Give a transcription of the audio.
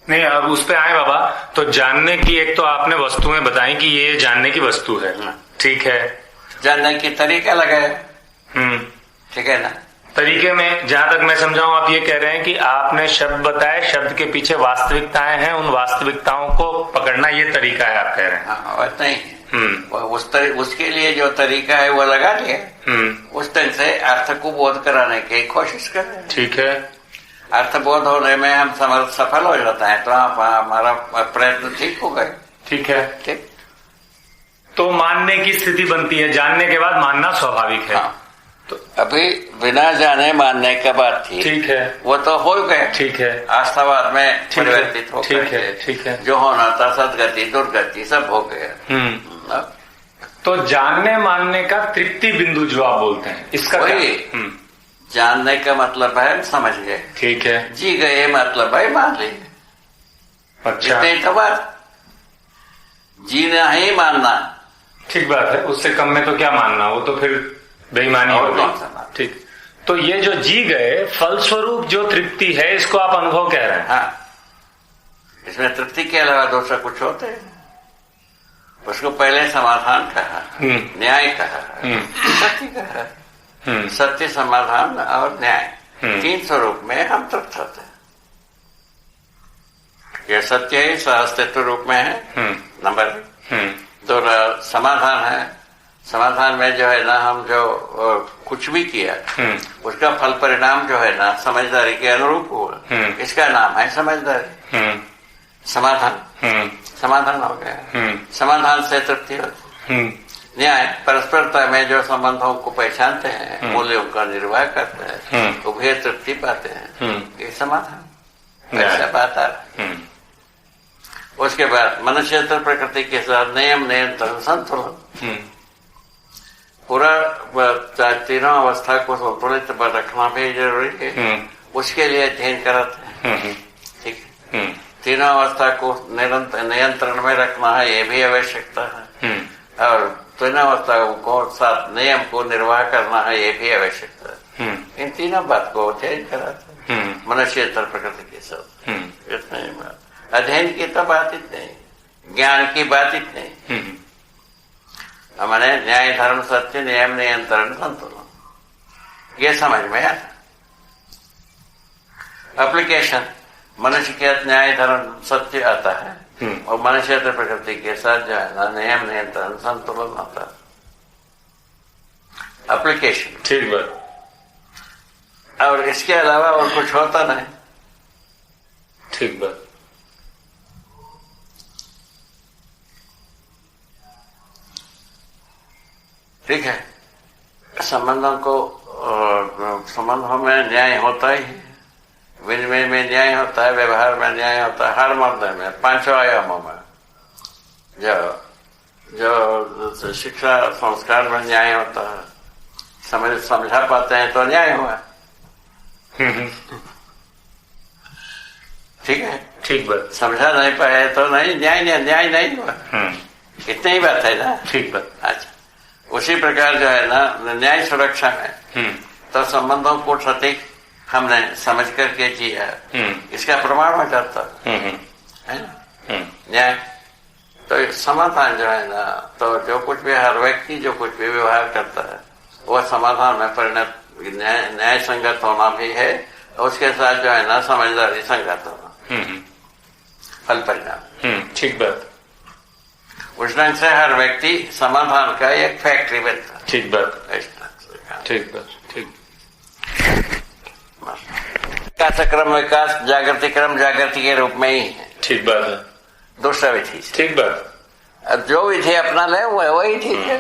नहीं, अब उस पे आए बाबा। तो जानने की एक तो आपने वस्तुएं बताई कि ये जानने की वस्तु है, ठीक है। जानने की तरीका लगाए, ठीक है ना। तरीके में जहां तक मैं समझाऊं, आप ये कह रहे हैं कि आपने शब्द बताए, शब्द के पीछे वास्तविकताएं हैं, उन वास्तविकताओं को पकड़ना ये तरीका है, आप कह रहे हैं। हाँ, और नहीं, उसके लिए जो तरीका है वो लगा लिया, उस तरह से अर्थ को बोध कराने की कोशिश करें। ठीक है। अर्थबोध होने में हम सफल हो जाते हैं तो हमारा प्रयत्न ठीक हो गए। ठीक है। ठीक। तो मानने की स्थिति बनती है, जानने के बाद मानना स्वाभाविक है। हाँ। तो अभी बिना जाने मानने का बात थी, ठीक है, वो तो हो गए। ठीक है। आस्थावाद में परिवर्तित हो गए। ठीक है। जो होना था सदगति दुर्गति सब हो गया। तो जानने मानने का तृप्ति बिंदु जो आप बोलते हैं, इसका वही जानने का मतलब है समझ गए, ठीक है। जी गए मतलब है मान लिए। अच्छा, इतनी तो बात, जीना ही मानना। ठीक बात है, उससे कम में तो क्या मानना, वो तो फिर बेईमानी हो गई। ठीक। तो ये जो जी गए फलस्वरूप जो तृप्ति है, इसको आप अनुभव कह रहे हैं। हाँ, इसमें तृप्ति के अलावा दूसरा कुछ होते हैं। उसको पहले समाधान कहा, न्याय कहा, सत्य कहा। सत्य, समाधान और न्याय, तीन स्वरूप में हम तृप्त होते हैं। यह सत्य ही सहअस्तित्व रूप में है, नंबर। तो समाधान है, समाधान में जो है ना हम जो कुछ भी किया उसका फल परिणाम जो है ना समझदारी के अनुरूप हुआ, इसका नाम है समझदारी। समाधान, समाधान हो गया। समाधान से तृप्ति होती। न्याय, परस्परता में जो संबंधों को पहचानते हैं, मूल्यों का निर्वाह करते हैं, उभय तृप्ति पाते हैं, ये समाधान। ऐसा बात आ रहा है। उसके बाद मनुष्य प्रकृति के साथ नियम नियंत्रण संतुलन, पूरा तीनों अवस्था को संतुलित रखना भी जरूरी है। उसके लिए अध्ययन कराते हैं, ठीक है। तीनों अवस्था को नियंत्रण में रखना है, ये भी आवश्यकता है। और तीनों अवस्थाओं को साथ नियम को निर्वाह करना है, ये भी आवश्यकता है। इन तीनों बात को अध्ययन कराते हैं मनुष्यतर प्रकृति के साथ। इतना ही बात, अध्ययन की तो बात ही नहीं, ज्ञान की बात ही नहीं। हमारे न्याय धर्म सत्य नियम नियंत्रण संतुलन, ये समझ में आता। एप्लीकेशन, मनुष्य के न्याय धर्म सत्य आता है और मनुष्य प्रकृति के साथ जो है ना नियम नियंत्रण संतुलन होता है। एप्लीकेशन, ठीक बात। और इसके अलावा और कुछ होता नहीं, ठीक बात। ठीक है। संबंधों में न्याय होता ही है, विनिमय में न्याय होता है, व्यवहार में न्याय होता है, हर मामले में, पांचों आयामों में। जो शिक्षा संस्कार में न्याय होता है, समझा पाते हैं तो न्याय हुआ। ठीक है, ठीक बात। समझा नहीं पाए तो नहीं, न्याय नहीं हुआ। इतनी ही बात है ना, ठीक बात। अच्छा, उसी प्रकार जो है ना न्याय सुरक्षा में तो संबंधों को सटीक हमने समझ करके जिया, इसका प्रमाण हो जाता है ना न्याय। तो समाधान जो है ना, तो जो कुछ भी हर व्यक्ति जो कुछ भी व्यवहार करता है वो समाधान में परिणत न्याय संगत होना भी है, उसके साथ जो है ना समझदारी संगत होना, फल परिणाम। ठीक बात। उस ढंग से हर व्यक्ति समाधान का एक फैक्ट्री बनता है। ठीक बात, ठीक बात, ठीक। विकास जागृति क्रम जागृति के रूप में ही है। ठीक बात है। दूसरा विधि, ठीक बात। अब जो विधि अपना ले वो वही ठीक है।